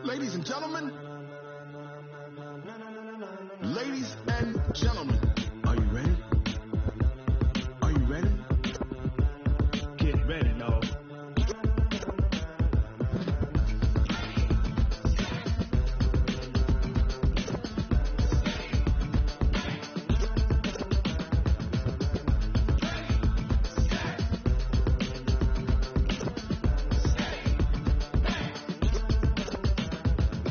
Ladies and gentlemen, ladies and gentlemen, are you ready? Are you ready? Get ready, y'all.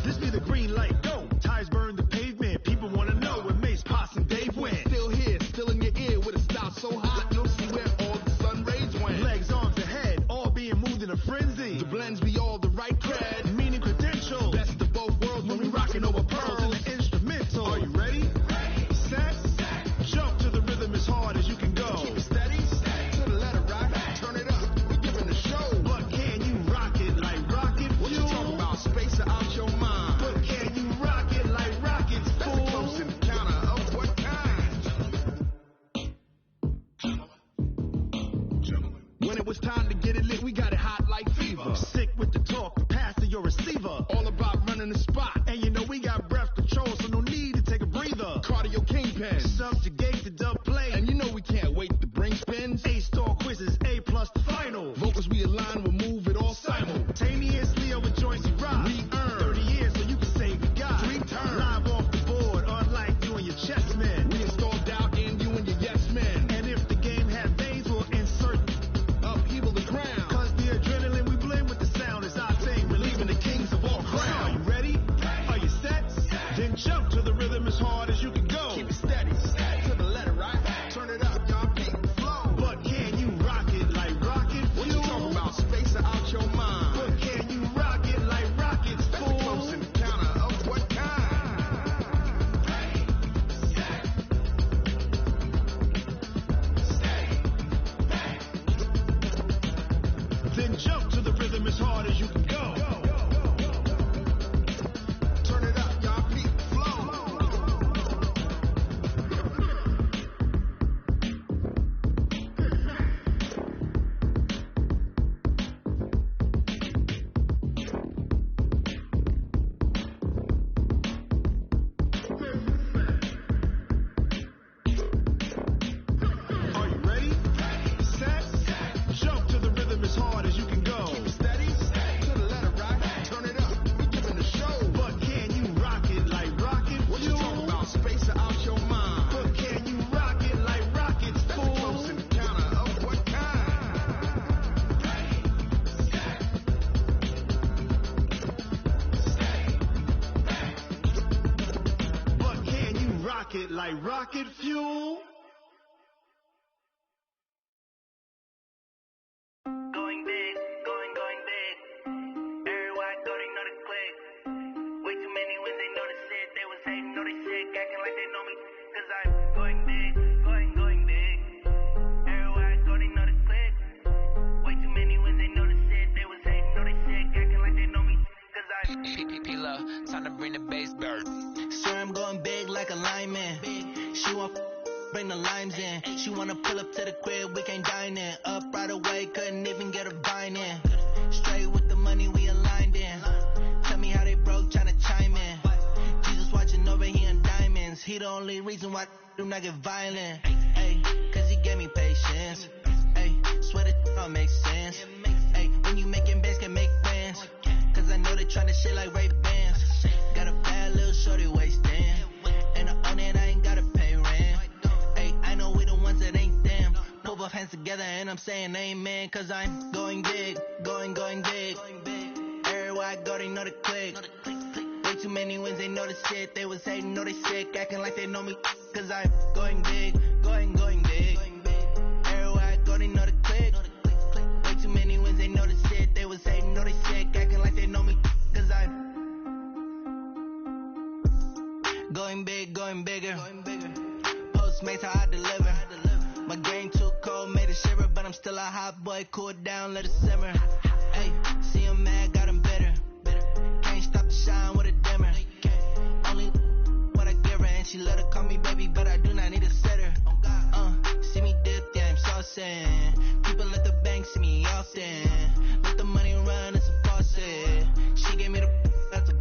This be the green light, go. Tires burn the pavement. People wanna know where Mace, Pops, and Dave went. Still here, still in your ear with a style so hot, you'll see where all the sun rays went. Legs, arms, and head, all being moved in a frenzy. The blends be all the right cred, meaning credentials. Best of both worlds when we rockin' over pearls in the instrumental. Are you ready? Set, jump to the rhythm as hard as you can go. Keep it steady, to the letter right. Turn it up, we're giving the show. But can you rock it like rocket fuel? What you talking about? Space or out your mind? But can you rock it like rockets, fool? That's a close encounter of what kind? When it was time to get it lit, we got it hot like fever. Sick with the talk, pass to your receiver. All about running the spot. And you know we got breath control, so no need to take a breather. Cardio kingpin, subjugate the dub play. And you know we can't wait to bring spins. A-star quizzes, A+ the final. Vocals we align, we'll move it all simultaneously over joints you rock. We earn 30 years so you can save the guy. 3 turns, live off the board, unlike you and your chess men. We installed doubt in you and your yes men. And if the game had veins, we'll insert upheaval the ground. Cause the adrenaline we blend with the sound is our thing, relieving the kings of all crowns. Are you ready? Are you set? Then jump to the rhythm as hard as you can go. Keep it steady, to the letter right. Turn it up, y'all keep the flow. But can you rock it like rocket fuel? What you talking about? Space or out your mind? But can you rock it like rockets, fool? That's a close encounter of what kind? Then jump to the rhythm as hard as you can go. Turn it up, y'all keep the flow. Are you ready? Set, jump to the rhythm as hard as you can go. Keep it steady, to the letter right. Turn it up, we giving the show. But can you rock it like rocket fuel? What you talking about? Space or out your mind? But can you rock it like rockets, fool? That's a close encounter of what kind? But can you rock it like rocket fuel? Going big, going big. Everywhere I go, they know the click. Way too many wins, they know the shit. They was hating, know they sick, acting like they know me. Cause I'm going big, going big. Everywhere I go, they know the click. Way too many wins, they know the shit. They was hating, know they sick, acting like they know me. Cause I'm P-P-P-Love, time to bring the bass back. Swear I'm going big like a lineman. She want bring the limes in. She wanna pull up to the crib, we can't dine in. Up right away, couldn't even get a vine in. Straight with the money we aligned in. Tell me how they broke, tryna chime in. Jesus watching over here in diamonds. He the only reason why I do not get violent. Ay, cause he gave me patience. Ay, swear that don't make sense. Ay, when you making bands, can make friends. Cause I know they tryna shit like Ray-Bans. Got a bad little shorty wasting. And I own it, I ain't gotta pay rent. Ay, I know we the ones that ain't them. Put both hands together and I'm saying amen. Cause I'm going big, going big. Everywhere I go, they know the click. Way too many wins, they know the shit. They was hating, know they sick, acting like they know me. Cause I'm going big, going big. Everywhere I go, they know the click. Way too many wins, they know the shit. They was hating, know they sick, acting like they know me. Cause I'm going big, going bigger. Postmates how I deliver. My game too cold, made a shiver, but I'm still a hot boy. Cool it down, let it simmer. Hey, see him mad, got him bitter. Can't stop the shine with a dimmer. Only what I give her, and she let her call me baby, but I do not need a sitter. See me dip, yeah, I'm saucing. People at the bank see me often. Let the money run, it's a faucet. She gave me the that's a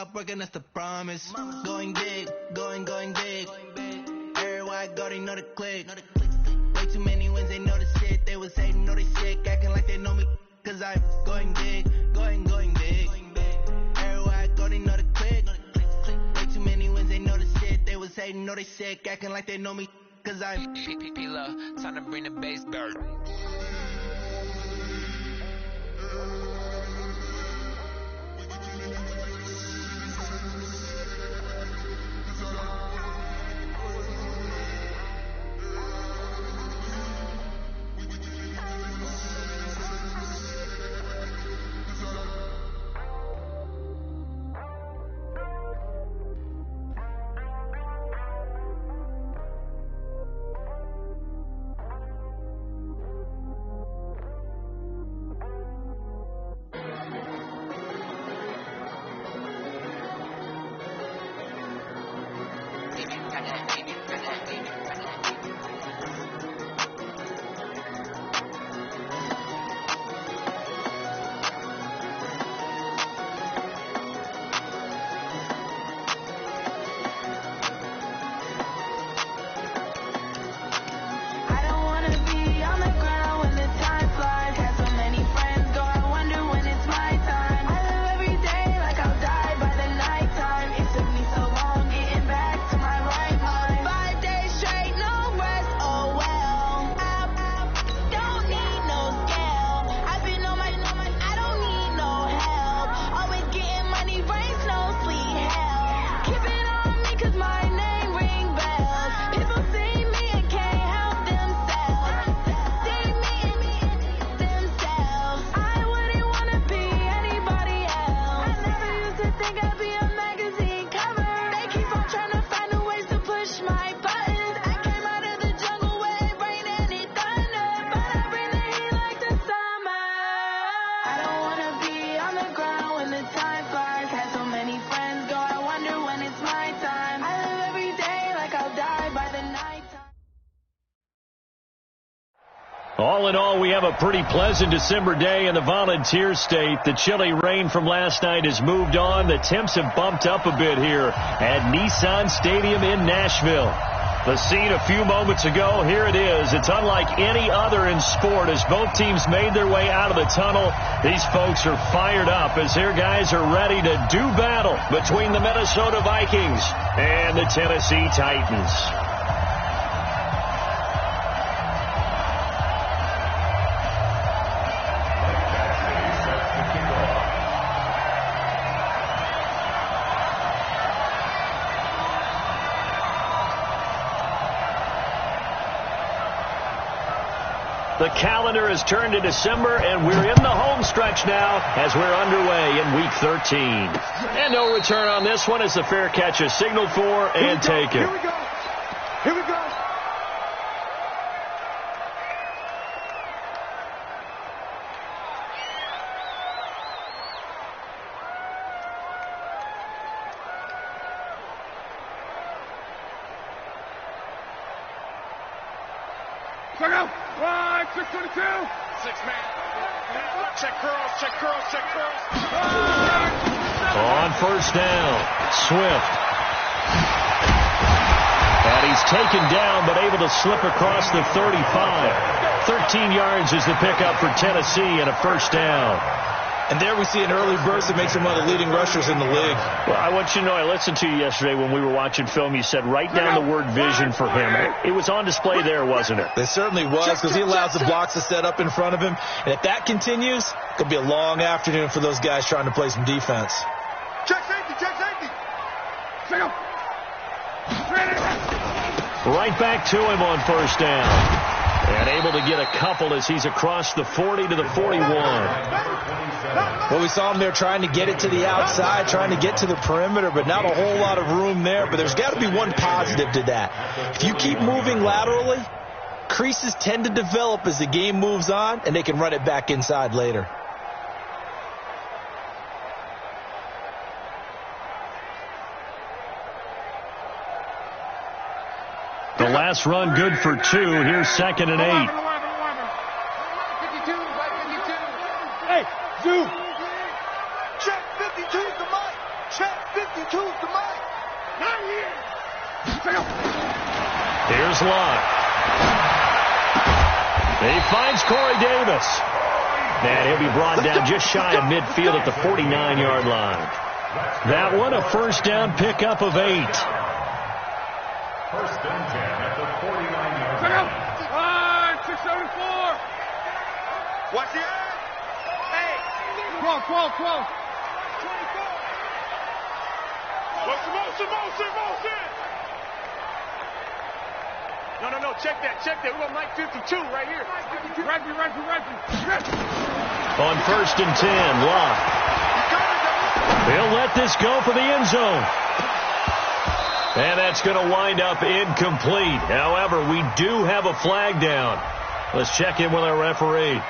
stop working, that's the promise. Going big, going big. Everywhere I go, they know the click. Way too many wins, they know the shit. They was hating, know they sick, acting like they know me. Cause I'm going big, going big. Everywhere I go, they know the click. Way too many wins, they know the shit. They was hating, know they sick, acting like they know me. Cause I'm P-Love, time to bring the bass back. All in all, we have a pretty pleasant December day in the Volunteer State. The chilly rain from last night has moved on. The temps have bumped up a bit here at Nissan Stadium in Nashville. The scene a few moments ago, here it is. It's unlike any other in sport as both teams made their way out of the tunnel. These folks are fired up as their guys are ready to do battle between the Minnesota Vikings and the Tennessee Titans. The calendar has turned to December, and we're in the home stretch now as we're underway in Week 13. And no return on this one as the fair catch is signaled for and taken. Here we go. Here we go. Check out. 622. 6-man. Check curls. On first down, Swift. And he's taken down but able to slip across the 35. 13 yards is the pickup for Tennessee and a first down. And there we see an early burst that makes him one of the leading rushers in the league. Well, I want you to know, I listened to you yesterday when we were watching film. You said write down the word vision for him. It was on display there, wasn't it? It certainly was, because he allows the blocks to set up in front of him. And if that continues, it could be a long afternoon for those guys trying to play some defense. Check safety. Check up. Right back to him on first down. And able to get a couple as he's across the 40 to the 41. Well, we saw him there trying to get it to the outside, trying to get to the perimeter, but not a whole lot of room there. But there's got to be one positive to that. If you keep moving laterally, creases tend to develop as the game moves on, and they can run it back inside later. The last run good for 2. Here's 2nd and 8. 52, hey, Zoo. Check 52 is the mic. Check choose the mic. Not here. Here's Lott. He finds Corey Davis. And he'll be brought down just shy of midfield at the 49-yard line. That one, a first down pickup of 8. First and 10 at the 49-yard line. 674. Watch the air. Hey. 12. 24. Motion. No. Check that. We're going to Mike 52 right here. Right. On first and 10, Lott. He'll let this go for the end zone. And that's going to wind up incomplete. However, we do have a flag down. Let's check in with our referee.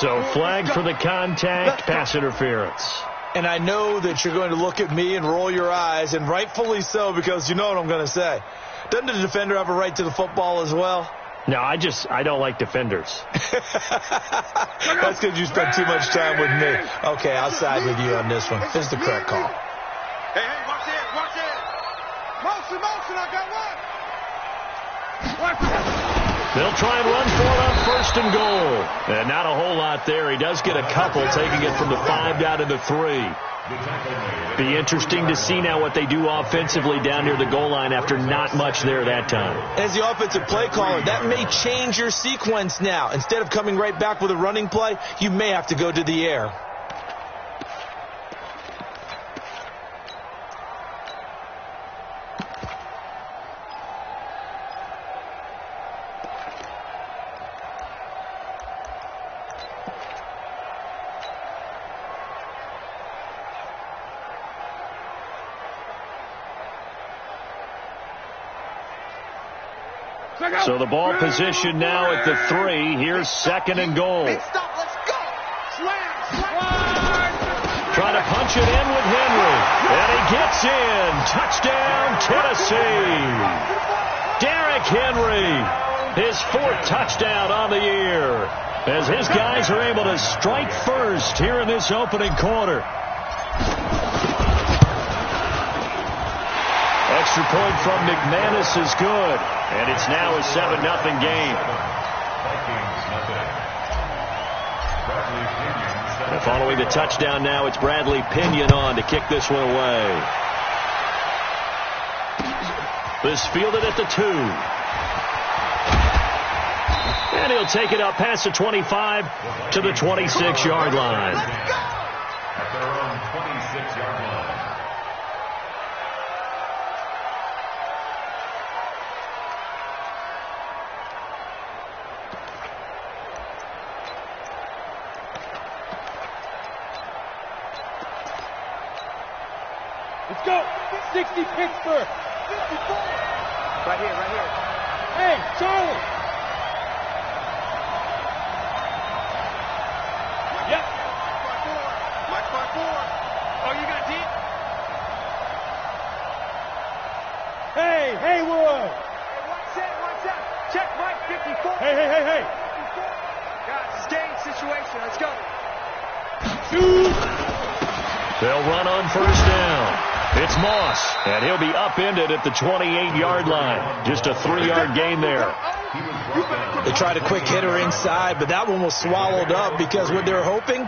So flag for the contact, pass interference. And I know that you're going to look at me and roll your eyes, and rightfully so, because you know what I'm going to say. Doesn't the defender have a right to the football as well? No, I don't like defenders. That's because you spent too much time with me. Okay, I'll side with you on this one. This is the correct call. Hey, watch it. Motion, I got one. They'll try and run for it on first and goal. And not a whole lot there. He does get a couple, taking it from the 5 down to the 3. Be interesting to see now what they do offensively down near the goal line after not much there that time. As the offensive play caller, that may change your sequence now. Instead of coming right back with a running play, you may have to go to the air. So the ball position now at the 3. Here's second and goal. Stop, let's go. Slam. Trying to punch it in with Henry. And he gets in. Touchdown, Tennessee. Derrick Henry, his 4th touchdown on the year, as his guys are able to strike first here in this opening quarter. Extra point from McManus is good, and it's now a 7-0 game. And following the touchdown now, it's Bradley Pinion on to kick this one away. This fielded at the 2. And he'll take it up past the 25 to the 26-yard line. At their own 26-yard line. Let's go. 60 Pittsburgh. 54. Right here. Hey, Charlie. Yep. Mike 5-4. Oh, you got deep? Hey, Haywood. Hey, watch out. Check Mike 54. Hey. Guys, it's game situation. Let's go. Shoot. They'll run on first down. It's Moss, and he'll be upended at the 28-yard line. Just a 3-yard gain there. They tried a quick hitter inside, but that one was swallowed up because what they're hoping,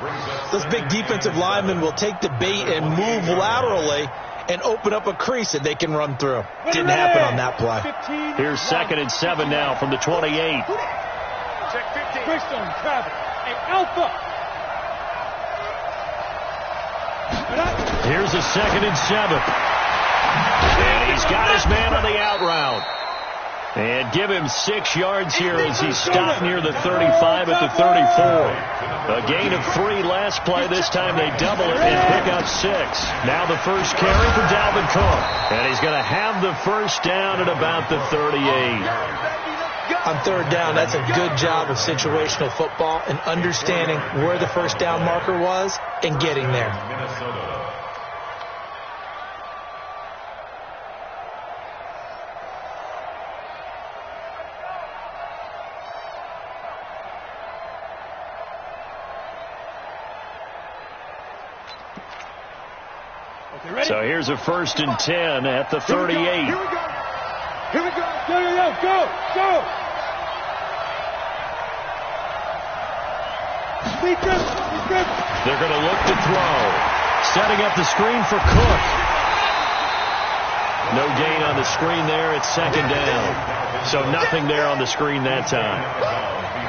those big defensive linemen will take the bait and move laterally and open up a crease that they can run through. Didn't happen on that play. Here's second and 7 now from the 28. Check 15. Christian, Travis. Hey, Alpha. Here's a second and 7. And he's got his man on the out route. And give him 6 yards here as he stopped near the 35 at the 34. A gain of 3 last play. This time they double it and pick up 6. Now the first carry for Dalvin Cook. And he's going to have the first down at about the 38. On third down, that's a good job of situational football and understanding where the first down marker was and getting there. Minnesota. So here's a 1st and 10 at the 38. Here we go. Here we go. Go. They're going to look to throw. Setting up the screen for Cook. No gain on the screen there. It's 2nd down. So nothing there on the screen that time.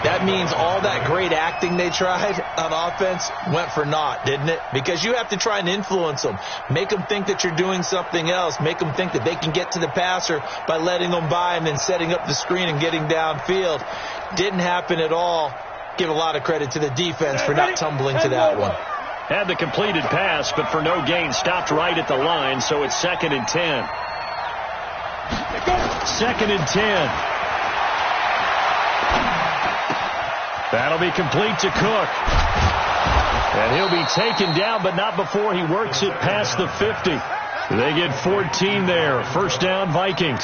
That means all that great acting they tried on offense went for naught, didn't it? Because you have to try and influence them. Make them think that you're doing something else. Make them think that they can get to the passer by letting them by and then setting up the screen and getting downfield. Didn't happen at all. Give a lot of credit to the defense for not tumbling to that one. Had the completed pass, but for no gain, stopped right at the line, so it's 2nd and 10. 2nd and 10. That'll be complete to Cook. And he'll be taken down, but not before he works it past the 50. They get 14 there. 1st down, Vikings.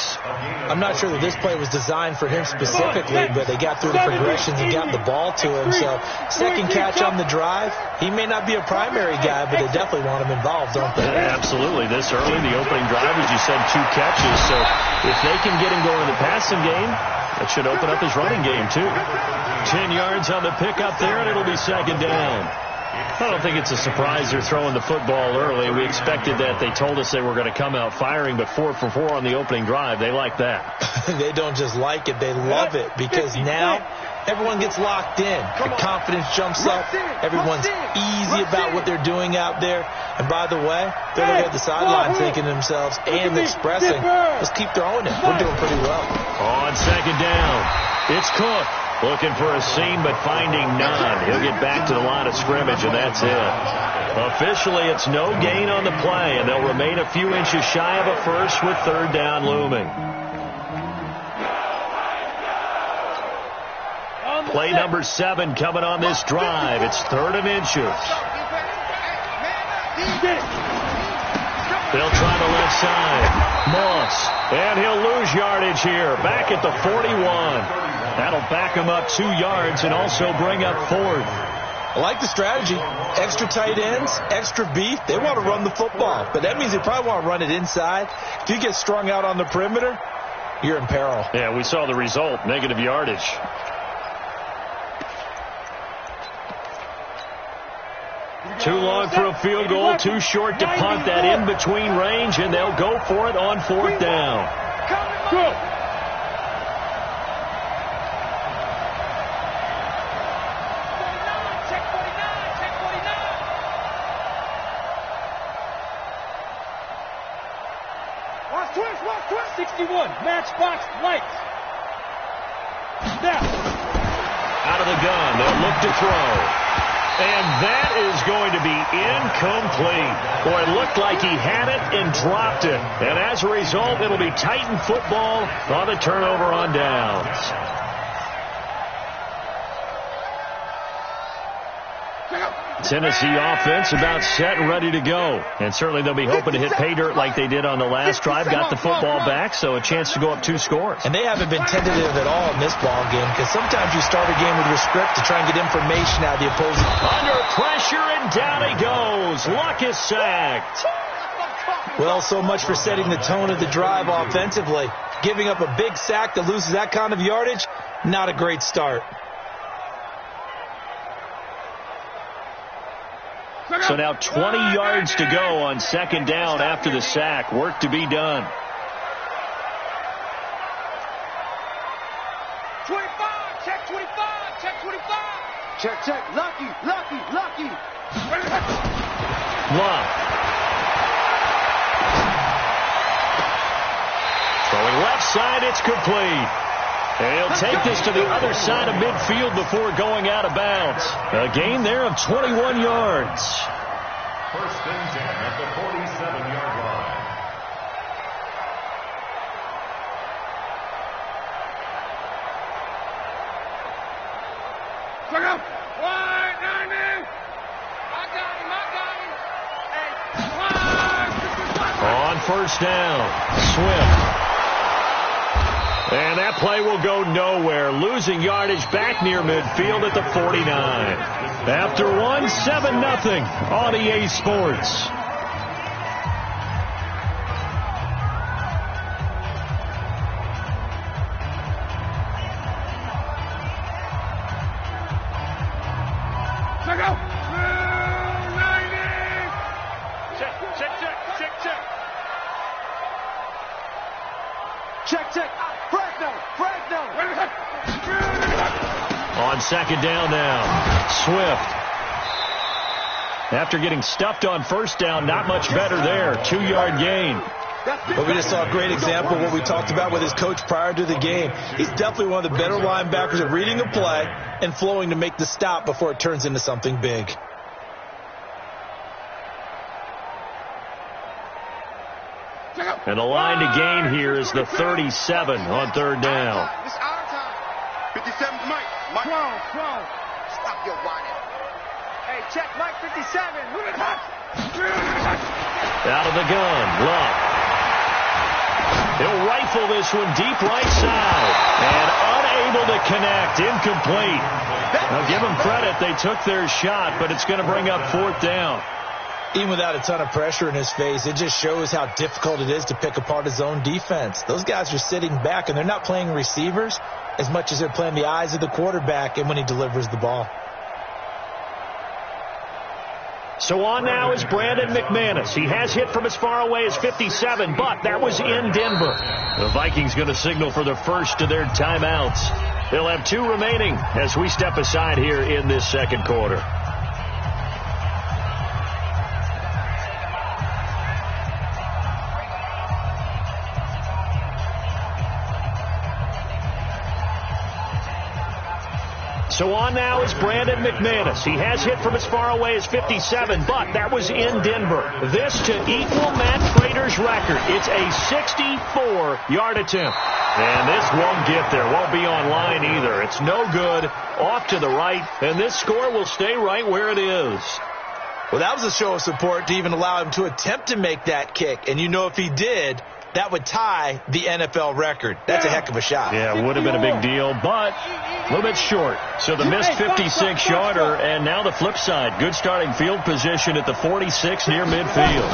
I'm not sure that this play was designed for him specifically, but they got through the progressions and got the ball to him. So 2nd catch on the drive. He may not be a primary guy, but they definitely want him involved, don't they? Yeah, absolutely. This early, the opening drive, as you said, 2 catches. So if they can get him going in the passing game, that should open up his running game, too. 10 yards on the pickup there, and it'll be 2nd down. I don't think it's a surprise they're throwing the football early. We expected that. They told us they were going to come out firing, but 4 for 4 on the opening drive. They like that. They don't just like it. They love it because now everyone gets locked in. The confidence jumps up. Everyone's easy about what they're doing out there. And by the way, they're looking at the sideline thinking to themselves and expressing, let's keep throwing it. We're doing pretty well. On 2nd down, it's Cook. Looking for a seam, but finding none. He'll get back to the line of scrimmage, and that's it. Officially, it's no gain on the play, and they'll remain a few inches shy of a first with 3rd down looming. Play number 7 coming on this drive. It's 3rd and inches. They'll try the left side. Moss. And he'll lose yardage here. Back at the 41. That'll back him up 2 yards and also bring up 4th. I like the strategy. Extra tight ends, extra beef. They want to run the football. But that means they probably want to run it inside. If you get strung out on the perimeter, you're in peril. Yeah, we saw the result. Negative yardage. Too long for a field goal, too short to punt that in-between range, and they'll go for it on 4th down. Go. Watch twist. 61, matchbox lights. Now. Out of the gun, they'll look to throw. And that is going to be incomplete. Boy, it looked like he had it and dropped it. And as a result, it'll be Titan football on the turnover on downs. Tennessee offense about set and ready to go. And certainly they'll be hoping to hit pay dirt like they did on the last drive. Got the football back, so a chance to go up 2 scores. And they haven't been tentative at all in this ball game because sometimes you start a game with your script to try and get information out of the opposing. Under pressure, and down he goes. Luck is sacked. Well, so much for setting the tone of the drive offensively. Giving up a big sack that loses that kind of yardage, not a great start. So now 20 yards to go on 2nd down after the sack. Work to be done. 25, check 25, check 25. Check. Lucky. Love. Throwing left side, it's complete. And he'll take this to the other side of midfield before going out of bounds. A gain there of 21 yards. 1st and 10 at the 47-yard line. Look up. Wide, 9 I got him. On 1st down, Swift. And that play will go nowhere. Losing yardage back near midfield at the 49. After one, 7-0 on EA Sports. On second down now, Swift. After getting stuffed on first down, not much better there. 2-yard gain. But we just saw a great example of what we talked about with his coach prior to the game. He's definitely one of the better linebackers at reading a play and flowing to make the stop before it turns into something big. And the line to gain here is the 37 on third down. It's our time. 57, Mike. Stop your whining. Hey, check Mike 57. Out of the gun, Love. He'll rifle this one deep right side. And unable to connect, incomplete. Now give them credit, they took their shot, but it's going to bring up fourth down. Even without a ton of pressure in his face, it just shows how difficult it is to pick apart his own defense. Those guys are sitting back, and they're not playing receivers as much as they're playing the eyes of the quarterback and when he delivers the ball. So on now is Brandon McManus. He has hit from as far away as 57, but that was in Denver. The Vikings going to signal for the first of their timeouts. They'll have 2 remaining as we step aside here in this second quarter. So on now is Brandon McManus. He has hit from as far away as 57, but that was in Denver. This to equal Matt Prater's record. It's a 64-yard attempt. And this won't get there. Won't be on line either. It's no good. Off to the right, and this score will stay right where it is. Well, that was a show of support to even allow him to attempt to make that kick. And you know if he did, that would tie the NFL record. That's a heck of a shot. Yeah, it would have been a big deal, but a little bit short. So the missed 56-yarder, and now the flip side. Good starting field position at the 46 near midfield.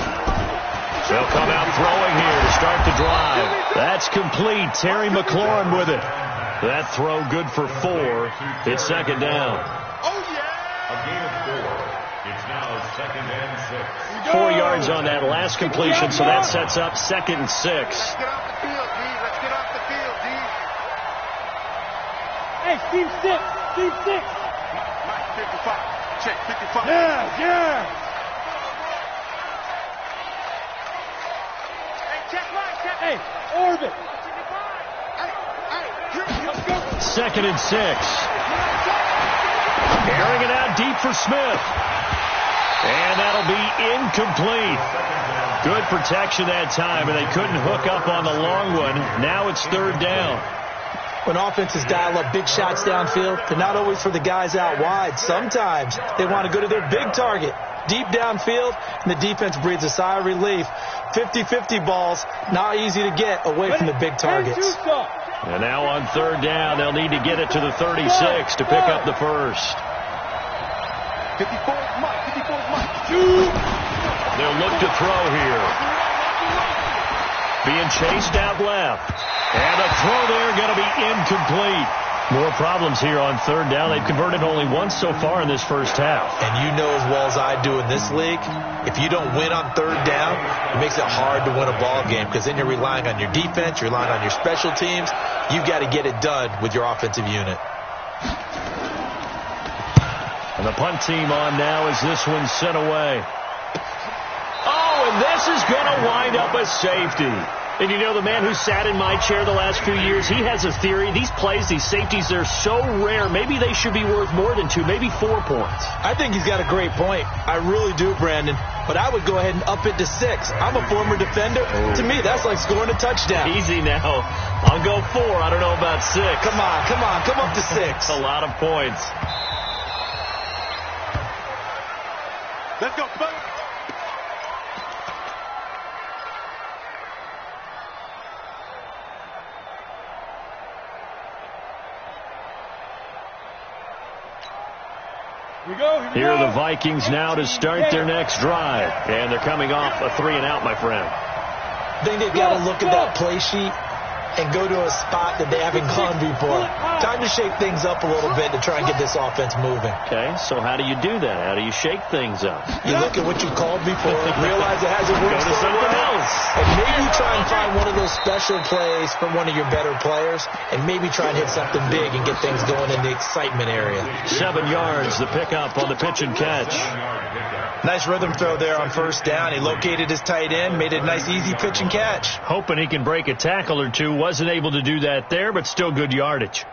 They'll come out throwing here to start the drive. That's complete. Terry McLaurin with it. That throw good for 4. It's second down. Oh, yeah! A gain of 4. It's now second and 6. 4 yards on that last completion, so that sets up second and 6. Let's get off the field, D. Let's get off the field, D. Hey, Steve 6. Steve 6. Mike 55. Check 55. Yeah. Hey, check Mike. Check. Hey, orbit. Let's go. Second and 6. Airing it out deep for Smith. And that'll be incomplete. Good protection that time, and they couldn't hook up on the long one. Now it's third down. When offenses dial up big shots downfield, they're not always for the guys out wide. Sometimes they want to go to their big target, deep downfield, and the defense breathes a sigh of relief. 50-50 balls, not easy to get away from the big targets. And now on third down, they'll need to get it to the 36 to pick up the first. 54 is Mike. 54 is Mike. They'll look to throw here. Being chased out left. And a throw there going to be incomplete. More problems here on third down. They've converted only once so far in this first half. And you know as well as I do in this league, if you don't win on third down, it makes it hard to win a ball game because then you're relying on your defense, you're relying on your special teams. You've got to get it done with your offensive unit. And the punt team on now as this one's sent away. Oh, and this is going to wind up a safety. And you know, the man who sat in my chair the last few years, he has a theory. These plays, these safeties, they're so rare. Maybe they should be worth more than 2, maybe 4 points. I think he's got a great point. I really do, Brandon. But I would go ahead and up it to 6. I'm a former defender. Oh. To me, that's like scoring a touchdown. Easy now. I'll go 4. I don't know about 6. Come on. Come up to 6. A lot of points. Let's go, folks. Here are the Vikings now to start their next drive. And they're coming off a 3-and-out, my friend. I think they've got to look at that play sheet and go to a spot that they haven't gone before. Time to shake things up a little bit to try and get this offense moving. Okay, so how do you do that? How do you shake things up? You look at what you called before, realize it hasn't worked Go to something else. and maybe try and find one of those special plays from one of your better players, and maybe try and hit something big and get things going in the excitement area. 7 yards, the pickup on the pitch and catch. Nice rhythm throw there on first down. He located his tight end, made it a nice easy pitch and catch. Hoping he can break a tackle or two. Wasn't able to do that there, but still good yardage.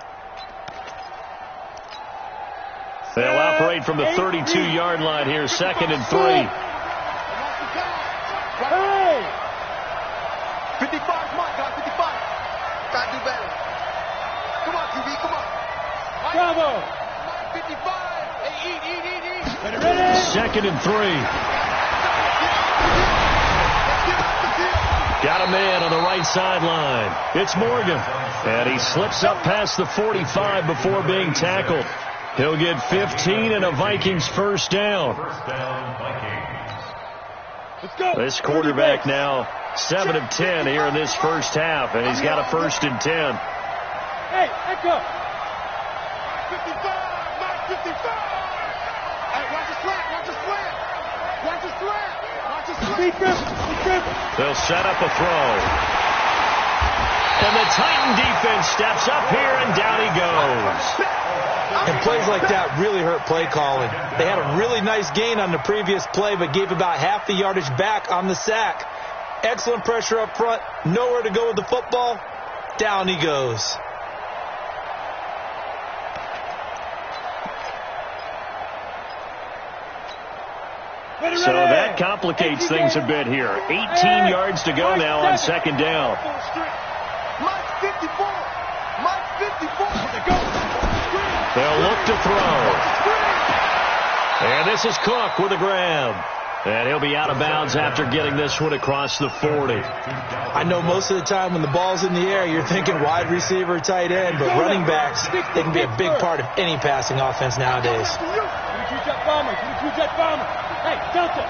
They'll operate from the 32-yard line here, 2nd and 3. Hey! 55, come on, guys, 55. Gotta do better. Come on, TV, come on. Bravo! 55. Hey, eat. Ready? 2nd and 3. Got a man on the right sideline. It's Morgan. And he slips up past the 45 before being tackled. He'll get 15 and a Vikings first down. Let's go. This quarterback now 7 of 10 here in this first half, and he's got a 1st and 10. Hey, echo. 55, Mike 55. Hey, watch the slant, watch the slant. Watch the slant, watch the slant. Defense. They'll set up a throw. And the Titan defense steps up here, and down he goes. And plays like that really hurt play calling. They had a really nice gain on the previous play, but gave about half the yardage back on the sack. Excellent pressure up front. Nowhere to go with the football. Down he goes. So that complicates things a bit here. 18 yards to go now on 2nd down. Mike 54. Mike 54. They'll look to throw. And this is Cook with a grab. And he'll be out of bounds after getting this one across the 40. I know most of the time when the ball's in the air, you're thinking wide receiver, tight end, but running backs, they can be a big part of any passing offense nowadays. Hey, Delta.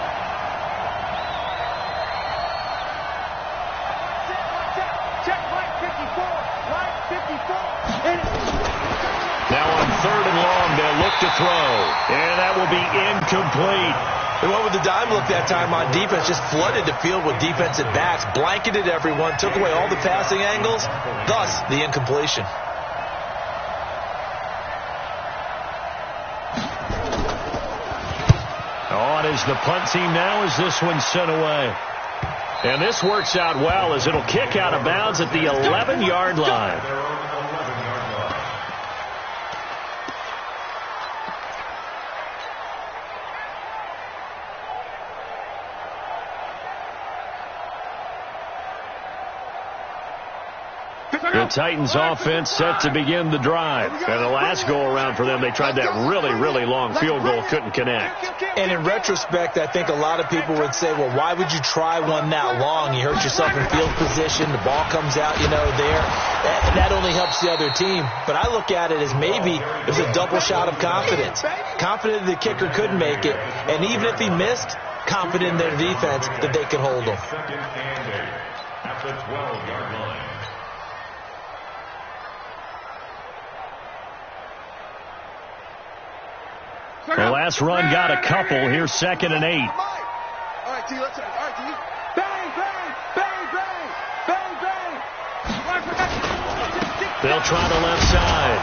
Check Mike 54. Mike 54. Now on 3rd and long, they'll look to throw. And that will be incomplete. They went with the dime look that time on defense, just flooded the field with defensive backs, blanketed everyone, took away all the passing angles, thus the incompletion. On is the punt team now as this one's sent away. And this works out well as it'll kick out of bounds at the 11-yard line. The Titans offense set to begin the drive. And the last go-around for them, they tried that really, really long field goal, couldn't connect. And in retrospect, I think a lot of people would say, well, why would you try one that long? You hurt yourself in field position. The ball comes out, there. That only helps the other team. But I look at it as maybe it was a double shot of confidence. Confident the kicker could make it. And even if he missed, confident in their defense that they could hold him. At the 12-yard line. The last run got a couple. Here's 2nd and 8. All right, T, let's. All right, T. Bang, bang, bang, bang, bang, bang. They'll try the left side.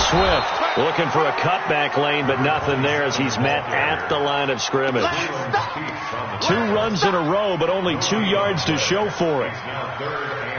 Swift looking for a cutback lane, but nothing there as he's met at the line of scrimmage. 2 runs in a row, but only 2 yards to show for it. Now 3rd and 8.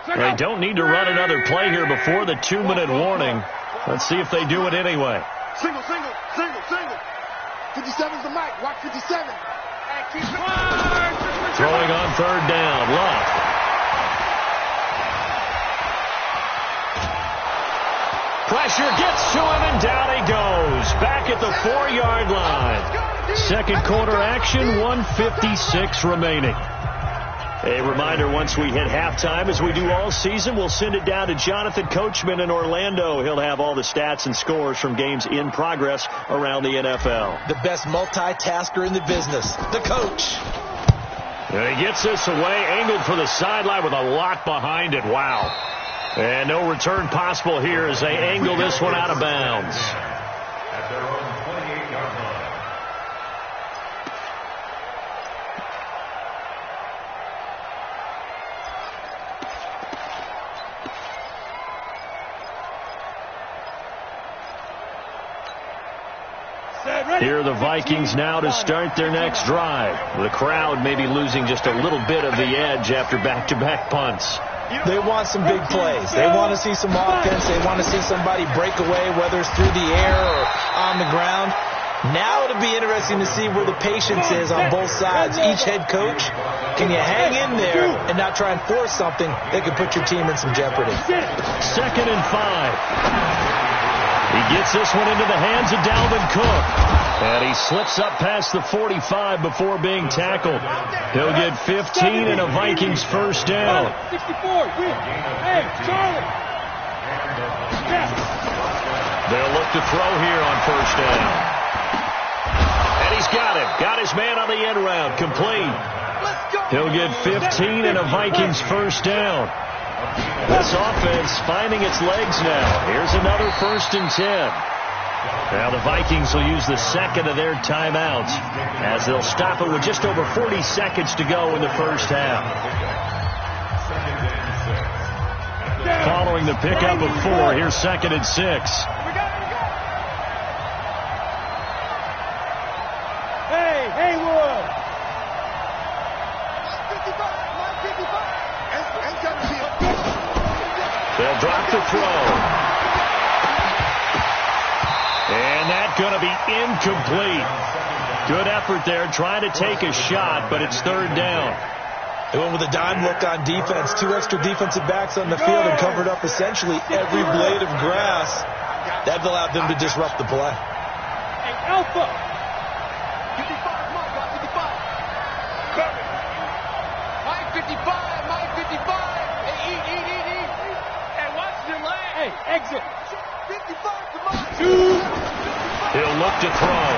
They don't need to run another play here before the 2-minute warning. Let's see if they do it anyway. Single. 57's the mic. Watch 57. Throwing on 3rd down. Luck. Pressure gets to him, and down he goes. Back at the 4-yard line. Second quarter action, 1:56 remaining. A reminder, once we hit halftime, as we do all season, we'll send it down to Jonathan Coachman in Orlando. He'll have all the stats and scores from games in progress around the NFL. The best multitasker in the business, the coach. And he gets this away, angled for the sideline with a lot behind it. Wow. And no return possible here as they angle this one out of bounds. At their own 28-yard line. Here are the Vikings now to start their next drive. The crowd may be losing just a little bit of the edge after back-to-back punts. They want some big plays. They want to see some offense. They want to see somebody break away, whether it's through the air or on the ground. Now it'll be interesting to see where the patience is on both sides. Each head coach, can you hang in there and not try and force something that could put your team in some jeopardy? 2nd and 5. He gets this one into the hands of Dalvin Cook. And he slips up past the 45 before being tackled. He'll get 15 and a Vikings first down. 64. Hey, Charlie. They'll look to throw here on first down. And he's got him. Got his man on the end route. Complete. He'll get 15 and a Vikings first down. This offense finding its legs now. Here's another 1st and 10. Now the Vikings will use the second of their timeouts as they'll stop it with just over 40 seconds to go in the first half. Following the pickup of 4, here's 2nd and 6. Hey, Haywood. They'll drop the throw. And that's going to be incomplete. Good effort there, trying to take a shot, but it's 3rd down. They went with a dime look on defense. 2 extra defensive backs on the field and covered up essentially every blade of grass. That allowed them to disrupt the play. Hey, Alpha. 55, come on, 55. Mike 55, Mike 55. Hey, eat. Hey, watch your leg. Hey, exit. 55, come on. 2. He'll look to throw.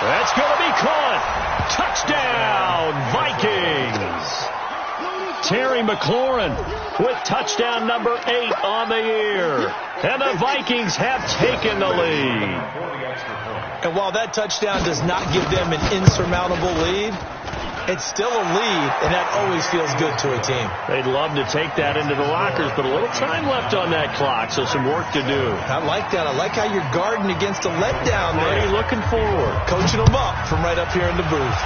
That's going to be caught. Touchdown, Vikings. Terry McLaurin with touchdown number 8 on the year. And the Vikings have taken the lead. And while that touchdown does not give them an insurmountable lead, it's still a lead, and that always feels good to a team. They'd love to take that into the lockers, but a little time left on that clock, so some work to do. I like that. I like how you're guarding against a letdown there. Already looking forward. Coaching them up from right up here in the booth.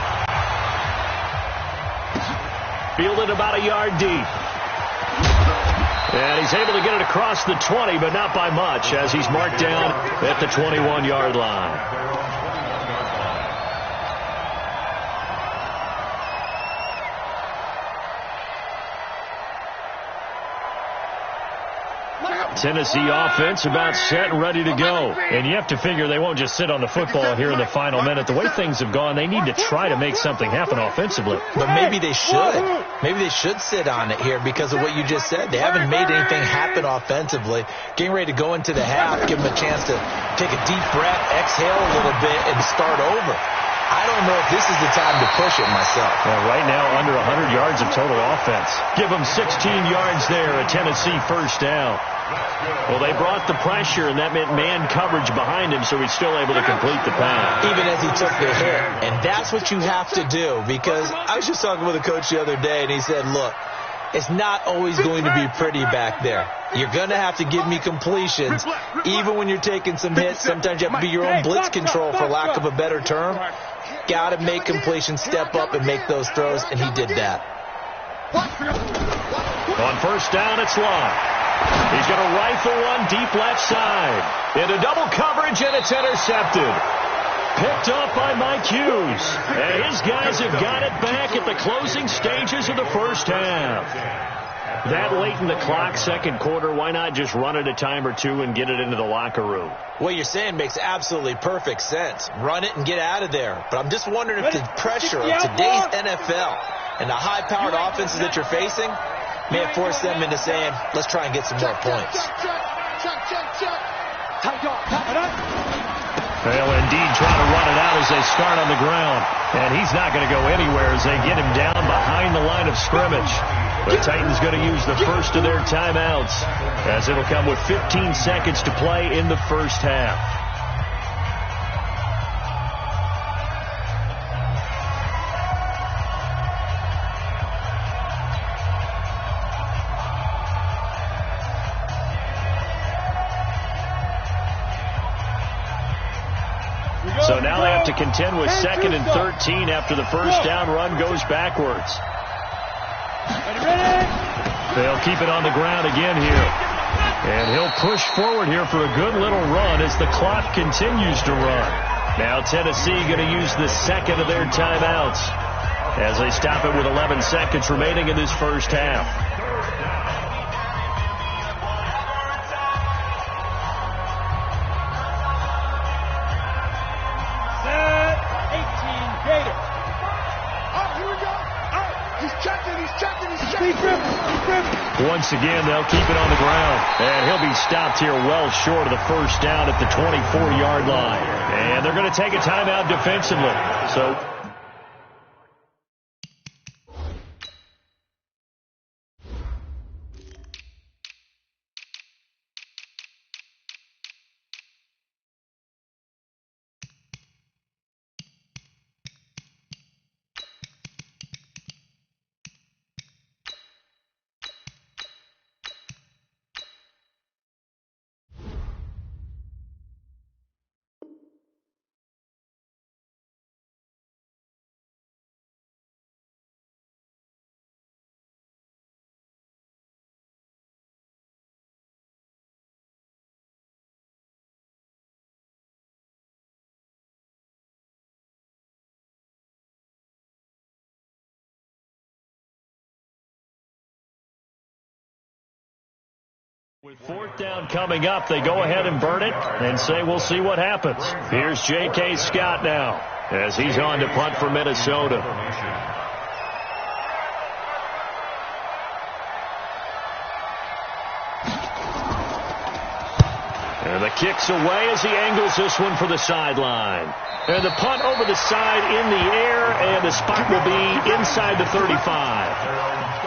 Fielded about a yard deep. And he's able to get it across the 20, but not by much, as he's marked down at the 21-yard line. Tennessee offense about set and ready to go. And you have to figure they won't just sit on the football here in the final minute. The way things have gone, they need to try to make something happen offensively. But maybe they should. Maybe they should sit on it here because of what you just said. They haven't made anything happen offensively. Getting ready to go into the half, give them a chance to take a deep breath, exhale a little bit, and start over. I don't know if this is the time to push it myself. Well, right now, under 100 yards of total offense. Give them 16 yards there, a Tennessee first down. Well, they brought the pressure, and that meant man coverage behind him, so he's still able to complete the pass. Even as he took the hit. And that's what you have to do, because I was just talking with a coach the other day, and he said, look, it's not always going to be pretty back there. You're going to have to give me completions. Even when you're taking some hits, sometimes you have to be your own blitz control, for lack of a better term. Got to make completions, step up, and make those throws, and he did that. On first down, it's Love. He's going to rifle one deep left side. Into double coverage, and it's intercepted. Picked up by Mike Hughes. And his guys have got it back at the closing stages of the first half. That late in the clock, second quarter, why not just run it a time or two and get it into the locker room? What you're saying makes absolutely perfect sense. Run it and get out of there. But I'm just wondering if the pressure of today's NFL and the high-powered offenses that you're facing may have forced them into saying, let's try and get some more points. They'll indeed try to run it out as they start on the ground. And he's not going to go anywhere as they get him down behind the line of scrimmage. The Titans going to use the first of their timeouts as it'll come with 15 seconds to play in the first half. So now they have to contend with 2nd and 13 after the first down run goes backwards. They'll keep it on the ground again here. And he'll push forward here for a good little run as the clock continues to run. Now Tennessee going to use the second of their timeouts as they stop it with 11 seconds remaining in this first half. Once again, they'll keep it on the ground. And he'll be stopped here well short of the first down at the 24-yard line. And they're going to take a timeout defensively. So with 4th down coming up, they go ahead and burn it and say we'll see what happens. Here's J.K. Scott now as he's on to punt for Minnesota. And the kick's away as he angles this one for the sideline. And the punt over the side in the air, and the spot will be inside the 35.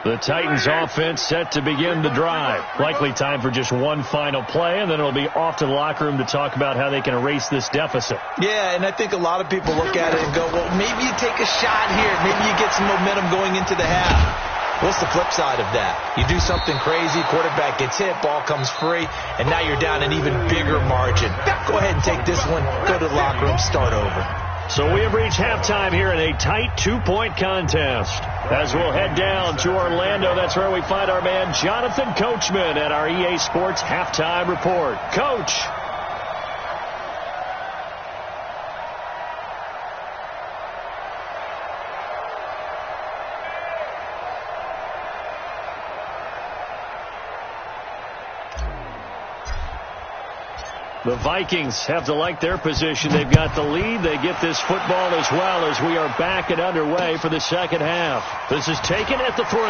The Titans offense set to begin the drive. Likely time for just one final play, and then it'll be off to the locker room to talk about how they can erase this deficit. Yeah, and I think a lot of people look at it and go, well, maybe you take a shot here. Maybe you get some momentum going into the half. What's the flip side of that? You do something crazy, quarterback gets hit, ball comes free, and now you're down an even bigger margin. Go ahead and take this one, go to the locker room, start over. So we have reached halftime here in a tight 2-point contest. As we'll head down to Orlando, that's where we find our man Jonathan Coachman at our EA Sports Halftime Report. Coach. The Vikings have to like their position. They've got the lead. They get this football as well as we are back and underway for the second half. This is taken at the 3.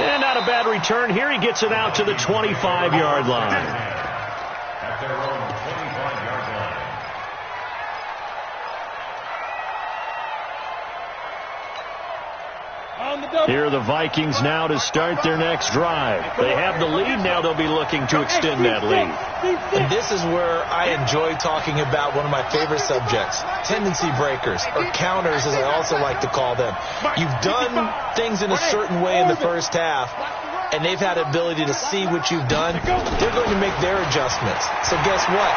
And not a bad return here. He gets it out to the 25-yard line. At their own 25-yard line. Here are the Vikings now to start their next drive. They have the lead. Now they'll be looking to extend that lead. And this is where I enjoy talking about one of my favorite subjects, tendency breakers, or counters as I also like to call them. You've done things in a certain way in the first half, and they've had the ability to see what you've done. They're going to make their adjustments. So guess what?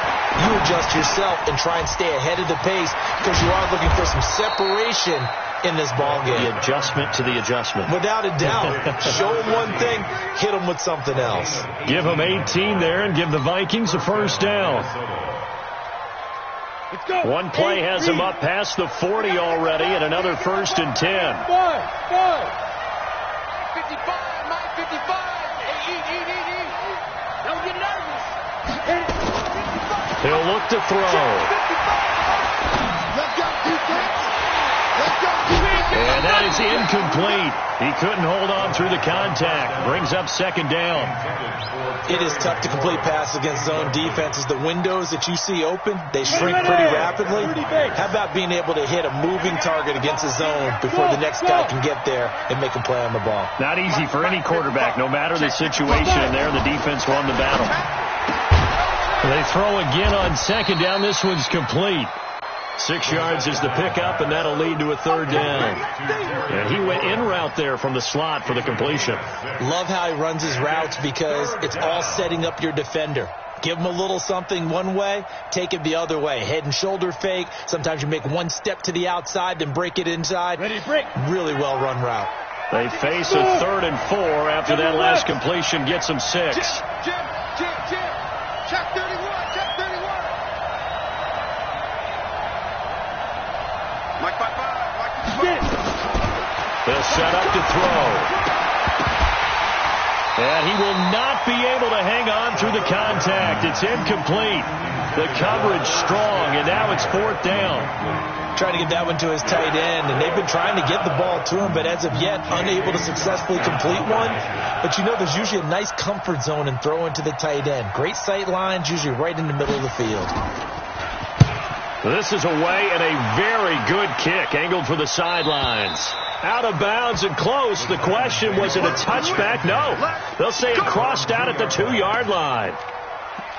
You adjust yourself and try and stay ahead of the pace because you are looking for some separation in this ball game. The adjustment to the adjustment. Without a doubt. Show them one thing, hit them with something else. Give them 18 there and give the Vikings a first down. One play has them up past the 40 already, and another 1st and 10. 55, my 55. Eat. Don't get nervous. He'll look to throw. Let's go, defense. Let's go, defense. And that is incomplete. He couldn't hold on through the contact. Brings up 2nd down. It is tough to complete passes against zone defenses. The windows that you see open, they shrink pretty rapidly. How about being able to hit a moving target against a zone before the next guy can get there and make a play on the ball? Not easy for any quarterback, no matter the situation. And there, the defense won the battle. They throw again on 2nd down. This one's complete. 6 yards is the pickup, and that'll lead to a 3rd down. And he went in route there from the slot for the completion. Love how he runs his routes because it's all setting up your defender. Give him a little something one way, take it the other way. Head and shoulder fake. Sometimes you make one step to the outside, then break it inside. Really well run route. They face a 3rd and 4 after that last completion gets them 6. Check 31. Mike 5-5. They'll set up to throw. And he will not be able to hang on through the contact. It's incomplete. The coverage strong, and now it's 4th down. Trying to get that one to his tight end, and they've been trying to get the ball to him, but as of yet, unable to successfully complete one. But you know, there's usually a nice comfort zone in throwing to the tight end. Great sight lines, usually right in the middle of the field. This is away, and a very good kick, angled for the sidelines. Out of bounds and close. The question, was it a touchback? No. They'll say it crossed out at the 2-yard line.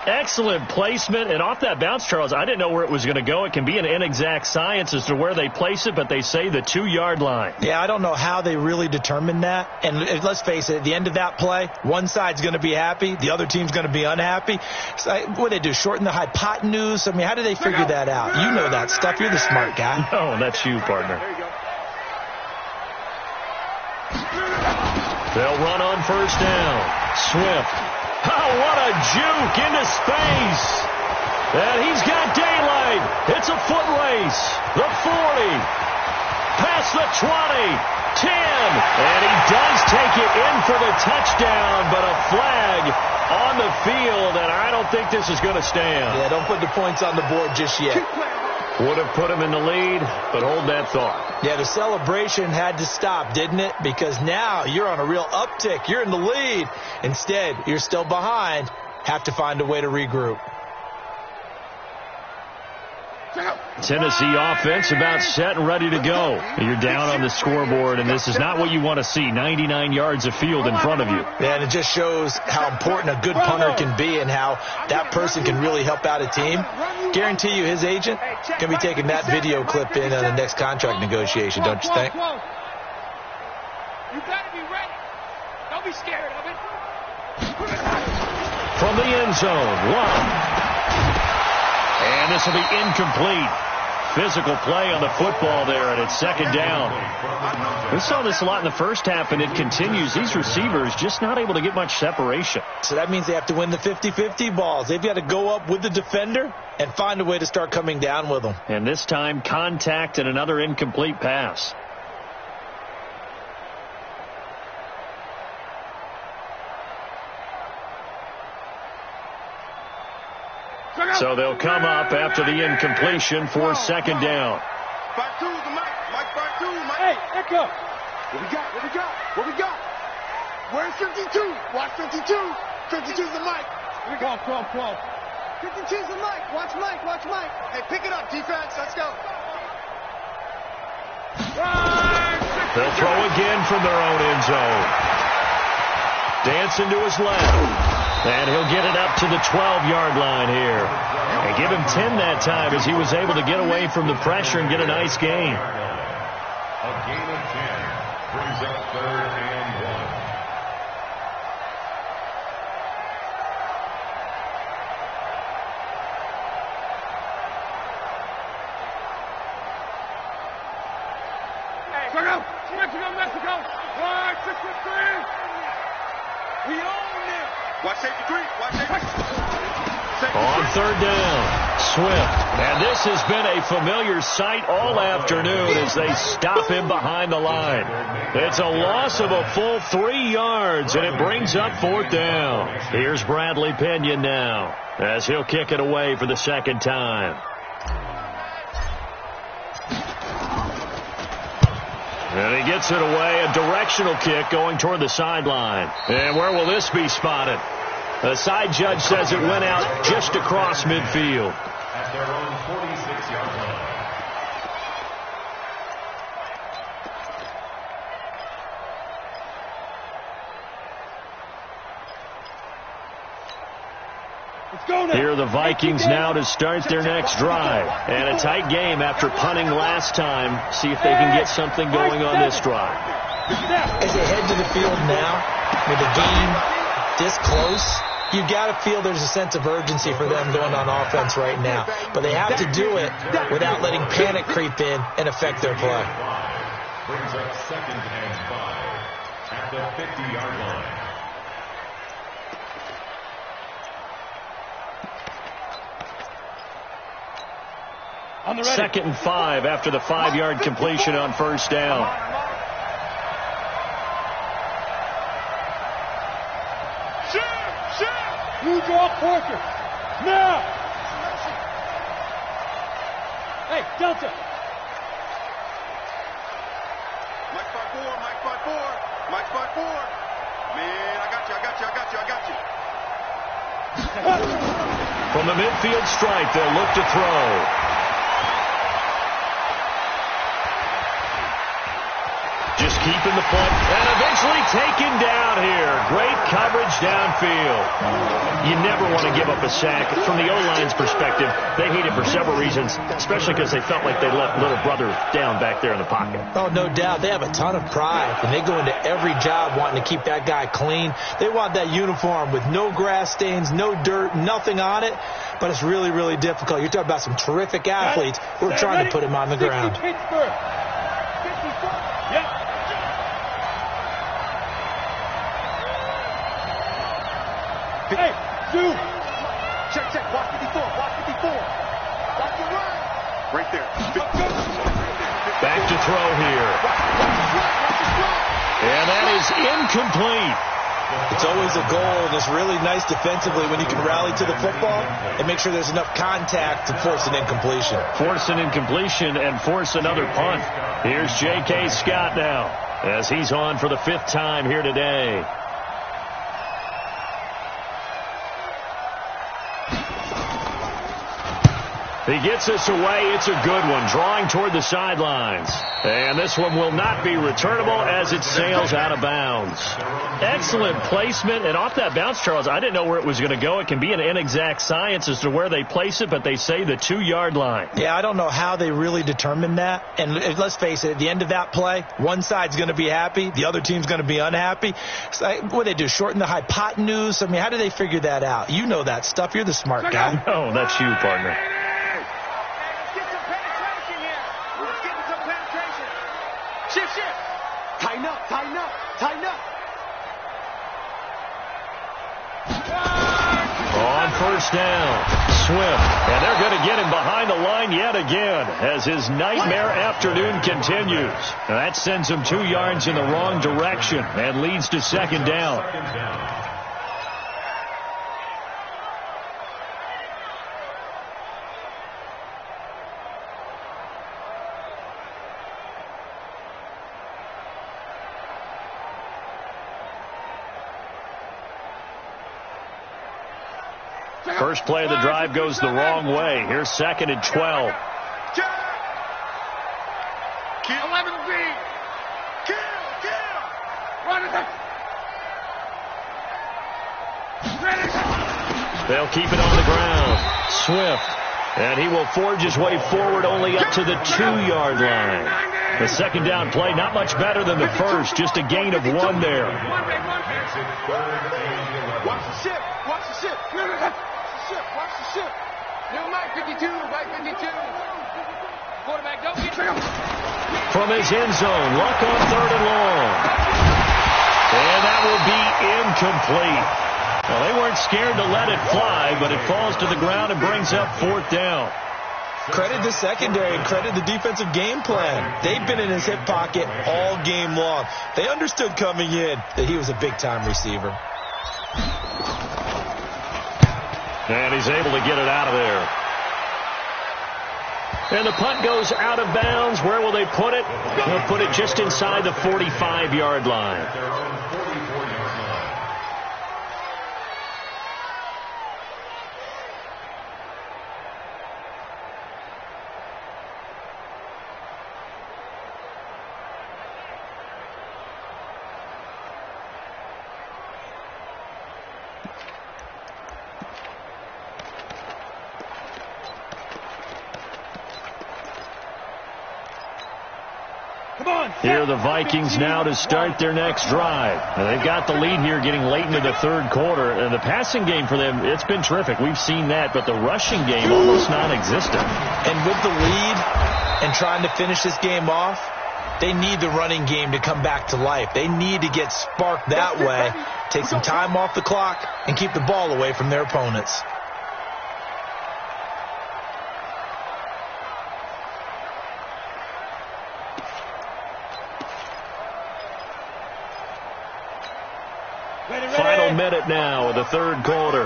Excellent placement, and off that bounce, Charles, I didn't know where it was going to go. It can be an inexact science as to where they place it, but they say the 2-yard line. Yeah, I don't know how they really determined that. And let's face it, at the end of that play, one side's going to be happy, the other team's going to be unhappy. So, what do they do, shorten the hypotenuse? I mean, how do they figure that out? You know that stuff. You're the smart guy. No, that's you, partner. They'll run on 1st down. Swift. Oh, what a juke into space. And he's got daylight. It's a foot race. The 40. Past the 20. 10. And he does take it in for the touchdown, but a flag on the field, and I don't think this is going to stand. Yeah, don't put the points on the board just yet. Would have put him in the lead, but hold that thought. Yeah, the celebration had to stop, didn't it? Because now you're on a real uptick. You're in the lead. Instead, you're still behind. Have to find a way to regroup. Tennessee offense about set and ready to go. You're down on the scoreboard, and this is not what you want to see. 99 yards of field in front of you. Yeah, and it just shows how important a good punter can be and how that person can really help out a team. Guarantee you his agent can be taking that video clip in on the next contract negotiation, don't you think? You got to be ready. Don't be scared of it. From the end zone, one. And this will be incomplete. Physical play on the football there, and it's 2nd down. We saw this a lot in the first half, and it continues. These receivers just not able to get much separation. So that means they have to win the 50-50 balls. They've got to go up with the defender and find a way to start coming down with them. And this time, contact and another incomplete pass. So they'll come up after the incompletion for 2nd down. Back to the Mike. Mike, back to Mike. Hey, back up. What we got? Where's 52? Watch 52. 52's the Mike. Come on. 52's the Mike. Watch Mike. Hey, pick it up, defense. Let's go. They'll throw again from their own end zone. Dancing to his left. And he'll get it up to the 12-yard line here. And give him 10 that time as he was able to get away from the pressure and get a nice gain. A gain of 10 brings up 3rd and 1. Hey, Mexico. 6-3. We own it. Watch safety 3. Watch safety. On third down, Swift. And this has been a familiar sight all afternoon as they stop him behind the line. It's a loss of a full 3 yards, and it brings up fourth down. Here's Bradley Pinion now as he'll kick it away for the second time. And he gets it away, a directional kick going toward the sideline. And where will this be spotted? The side judge says it went out just across midfield. At their own 46-yard line. Here the Vikings now to start their next drive. And a tight game after punting last time. See if they can get something going on this drive. As they head to the field now, with the game this close, you've got to feel there's a sense of urgency for them going on offense right now. But they have to do it without letting panic creep in and affect their play. Brings up 2nd and 5 at the 50-yard line. Second and 5 after the 5-yard completion on first down. You draw Porter. Now. Hey, Delta. Mike 5-4. Mike 5-4. Mike 5-4. Man, I got you. From the midfield stripe, they'll look to throw. Just keeping the punt and eventually taken down here. Great coverage downfield. You never want to give up a sack. From the O-line's perspective, they hate it for several reasons, especially because they felt like they left little brother down back there in the pocket. Oh, no doubt. They have a ton of pride, and they go into every job wanting to keep that guy clean. They want that uniform with no grass stains, no dirt, nothing on it, but it's really, really difficult. You're talking about some terrific athletes who are trying to put him on the ground. Hey, dude. Check. Watch 54. Watch the run. Right there. Back to throw here. And that is incomplete. It's always a goal, and it's really nice defensively when you can rally to the football and make sure there's enough contact to force an incompletion. Force an incompletion and force another punt. Here's J.K. Scott now as he's on for the 5th time here today. He gets us away. It's a good one, drawing toward the sidelines. And this one will not be returnable as it sails out of bounds. Excellent placement. And off that bounce, Charles, I didn't know where it was going to go. It can be an inexact science as to where they place it, but they say the 2-yard line. Yeah, I don't know how they really determined that. And let's face it, at the end of that play, one side's going to be happy, the other team's going to be unhappy. So what do they do, shorten the hypotenuse? I mean, how do they figure that out? You know that stuff. You're the smart guy. No, that's you, partner. Shift. Tighten up. On first down, Swift. And they're going to get him behind the line yet again as his nightmare afternoon continues. Now that sends him 2 yards in the wrong direction and leads to second down. First play of the drive goes the wrong way. Here's 2nd and 12. 11B. Kill. Run it. They'll keep it on the ground. Swift. And he will forge his way forward only up to the 2-yard line. The second down play, not much better than the first, just a gain of 1 there. Watch the ship. Watch the ship. New Mike 52. Quarterback, don't get him. From his end zone, Luck on 3rd and long. And that will be incomplete. Well, they weren't scared to let it fly, but it falls to the ground and brings up 4th down. Credit the secondary and credit the defensive game plan. They've been in his hip pocket all game long. They understood coming in that he was a big-time receiver. And he's able to get it out of there. And the punt goes out of bounds. Where will they put it? They'll put it just inside the 45-yard line. Here are the Vikings now to start their next drive. And they've got the lead here getting late into the 3rd quarter. And the passing game for them, it's been terrific. We've seen that. But the rushing game, almost non-existent. And with the lead and trying to finish this game off, they need the running game to come back to life. They need to get sparked that way, take some time off the clock, and keep the ball away from their opponents. Final minute now of the 3rd quarter.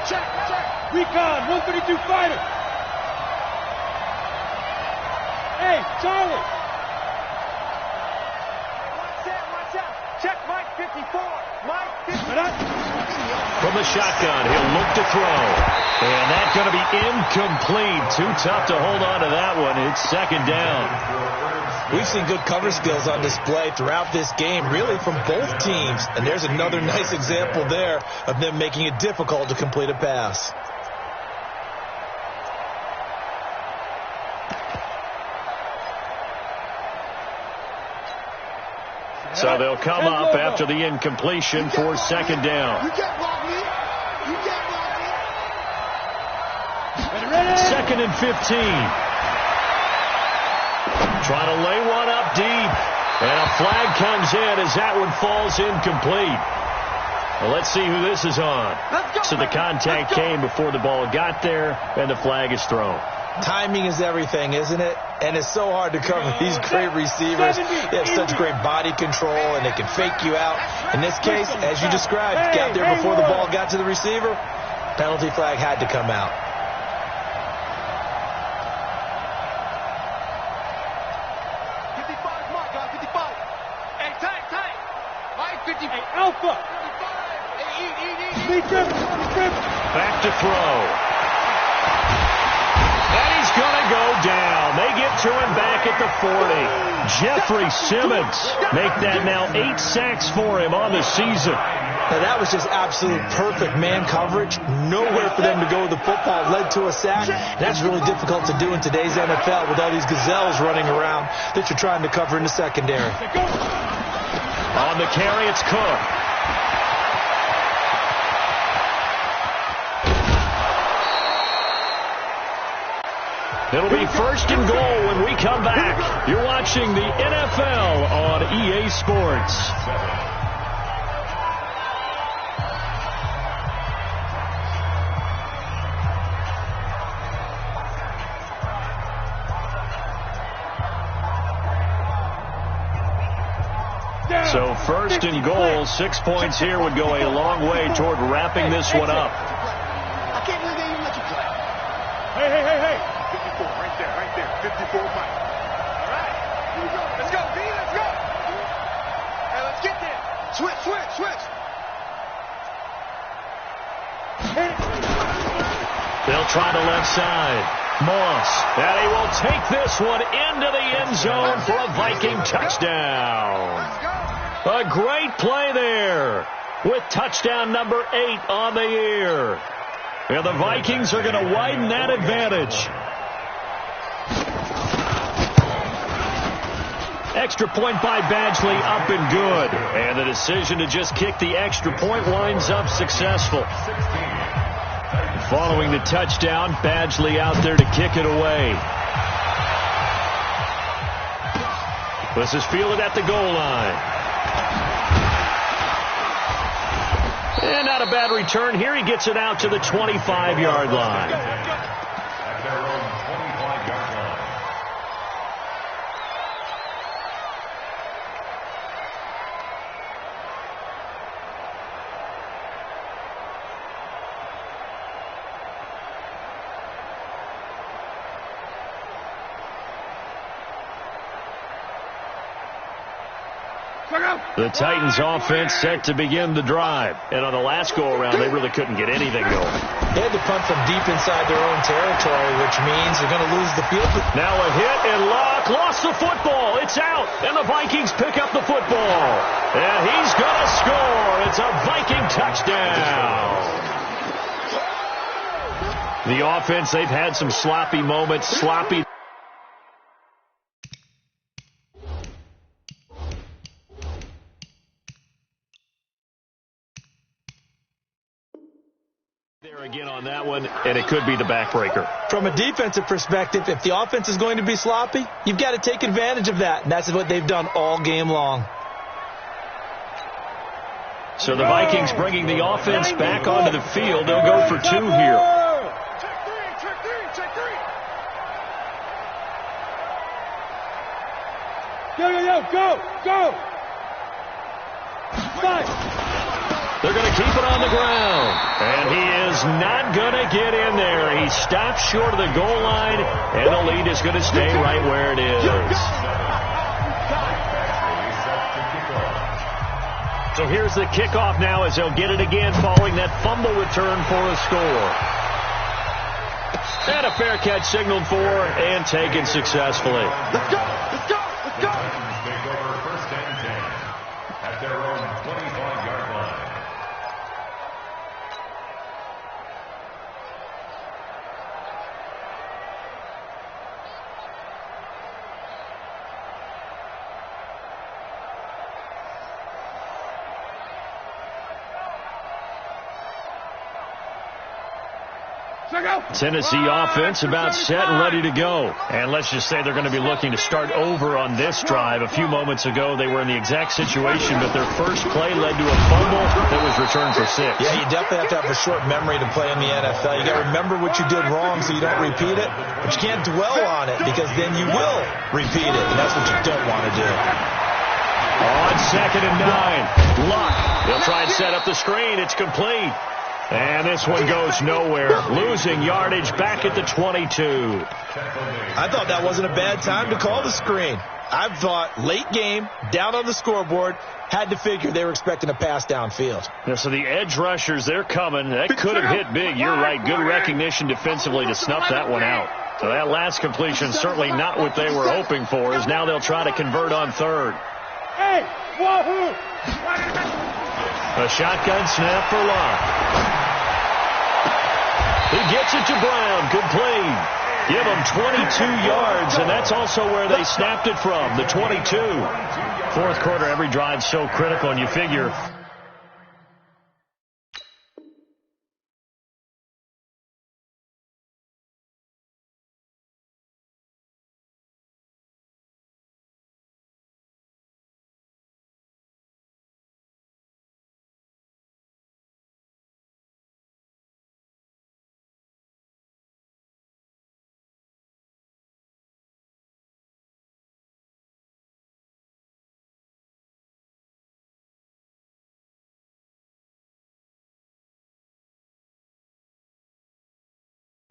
Check. Recon, 132 fighter. Hey, Charlie. Watch out. Check Mike 54. Mike 54. From the shotgun, he'll look to throw. And that's going to be incomplete. Too tough to hold on to that one. It's 2nd down. We've seen good cover skills on display throughout this game, really from both teams. And there's another nice example there of them making it difficult to complete a pass. So they'll come up after the incompletion for 2nd down. 2nd and 15. Trying to lay one up deep. And a flag comes in as that one falls incomplete. Well, let's see who this is on. So the contact came before the ball got there, and the flag is thrown. Timing is everything, isn't it? And it's so hard to cover these great receivers. They have such great body control, and they can fake you out. In this case, as you described, got there before the ball got to the receiver. Penalty flag had to come out. 55, Mark, 55. Hey, tight. Mike 50. Hey, Alpha. 55. Hey, Back to throw. And he's going to go down. They get to him back at the 40. Jeffrey Simmons make that now 8 sacks for him on the season. Now that was just absolute perfect man coverage. Nowhere for them to go with the football. Led to a sack. That's really difficult to do in today's NFL with all these gazelles running around that you're trying to cover in the secondary. On the carry, it's Cook. It'll be 1st and goal when we come back. You're watching the NFL on EA Sports. So 1st and goal, 6 points here would go a long way toward wrapping this one up. I can't believe they even let you play. Hey. 54, right there. 54, Mike. All right. Here we go. Let's go, B. Let's go. Hey, let's get there. Switch. They'll try the left side. Moss. And he will take this one into the end zone for a Viking touchdown. A great play there with touchdown number 8 on the year. And the Vikings are going to widen that advantage. Extra point by Badgley, up and good. And the decision to just kick the extra point winds up successful. Following the touchdown, Badgley out there to kick it away. This is fielded at the goal line. And not a bad return here. He gets it out to the 25-yard line. At their own 25-yard line. The Titans offense set to begin the drive. And on the last go-around, they really couldn't get anything going. They had to punt from deep inside their own territory, which means they're going to lose the field. Now a hit, and Locke lost the football. It's out, and the Vikings pick up the football. And he's going to score. It's a Viking touchdown. The offense, they've had some sloppy moments. Sloppy. Again on that one, and it could be the backbreaker. From a defensive perspective, if the offense is going to be sloppy, you've got to take advantage of that, and that's what they've done all game long. So the Vikings bringing the offense back onto the field. They'll go for two here. Go! Five. They're going to keep it on the ground. And he is not going to get in there. He stopped short of the goal line, and the lead is going to stay right where it is. So here's the kickoff now as they'll get it again following that fumble return for a score. And a fair catch signaled for and taken successfully. Let's go! Let's go! Let's go! Take over first and 10 at their own 25-yard line. Tennessee offense about set and ready to go. And let's just say they're going to be looking to start over on this drive. A few moments ago, they were in the exact situation, but their first play led to a fumble that was returned for 6. Yeah, you definitely have to have a short memory to play in the NFL. You got to remember what you did wrong so you don't repeat it, but you can't dwell on it because then you will repeat it, and that's what you don't want to do. On 2nd and 9, Luck. They'll try and set up the screen. It's complete. And this one goes nowhere. Losing yardage back at the 22. I thought that wasn't a bad time to call the screen. I thought late game, down on the scoreboard, had to figure they were expecting a pass downfield. Yeah, so the edge rushers, they're coming. That could have hit big. You're right. Good recognition defensively to snuff that one out. So that last completion, certainly not what they were hoping for, as now they'll try to convert on 3rd. Hey, wahoo! A shotgun snap for Locke. He gets it to Brown. Complete. Give him 22 yards, and that's also where they snapped it from, the 22. Fourth quarter, every drive so critical, and you figure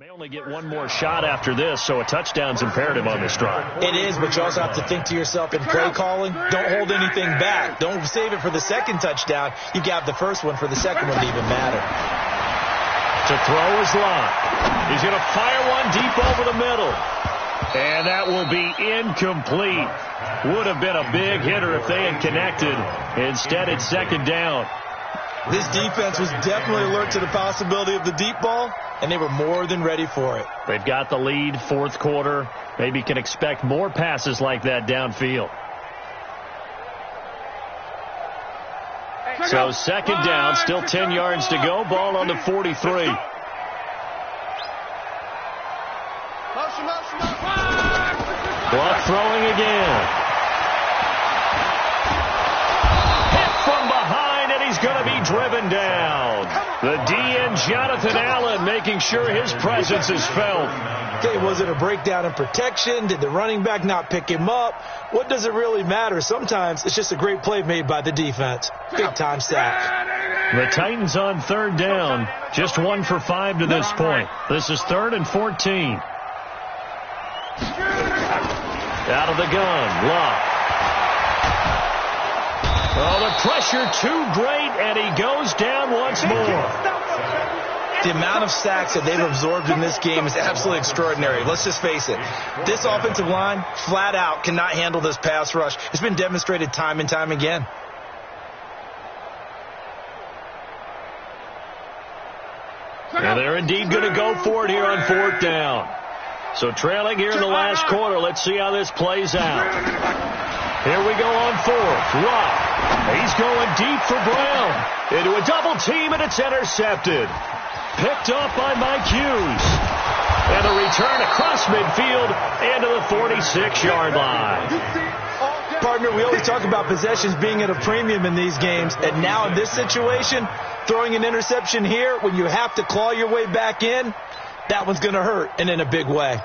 may only get one more shot after this, so a touchdown's imperative on this drive. It is, but you also have to think to yourself in play calling, don't hold anything back. Don't save it for the second touchdown. You got the first one for the second one to even matter. To throw is Locke. He's going to fire one deep over the middle. And that will be incomplete. Would have been a big hitter if they had connected. Instead, it's 2nd down. This defense was definitely alert to the possibility of the deep ball, and they were more than ready for it. They've got the lead, fourth quarter. Maybe can expect more passes like that downfield. So 2nd down, still 10 yards to go. Ball on the 43. Clock throwing again. Hit from behind, and he's going to be driven down. The DN, Jonathan Allen, making sure his presence is felt. Okay, was it a breakdown in protection? Did the running back not pick him up? What does it really matter? Sometimes it's just a great play made by the defense. Big-time sack. The Titans on third down. Just 1 for 5 to this point. This is 3rd and 14. Out of the gun, Locke. Oh, the pressure too great, and he goes down once more. The amount of sacks that they've absorbed in this game is absolutely extraordinary. Let's just face it. This offensive line, flat out, cannot handle this pass rush. It's been demonstrated time and time again. And they're indeed going to go for it here on 4th down. So trailing here in the last quarter. Let's see how this plays out. Here we go on 4th. Rock. He's going deep for Brown. Into a double team, and it's intercepted. Picked off by Mike Hughes. And a return across midfield and to the 46-yard line. Partner, we always talk about possessions being at a premium in these games. And now in this situation, throwing an interception here when you have to claw your way back in, that one's going to hurt, and in a big way.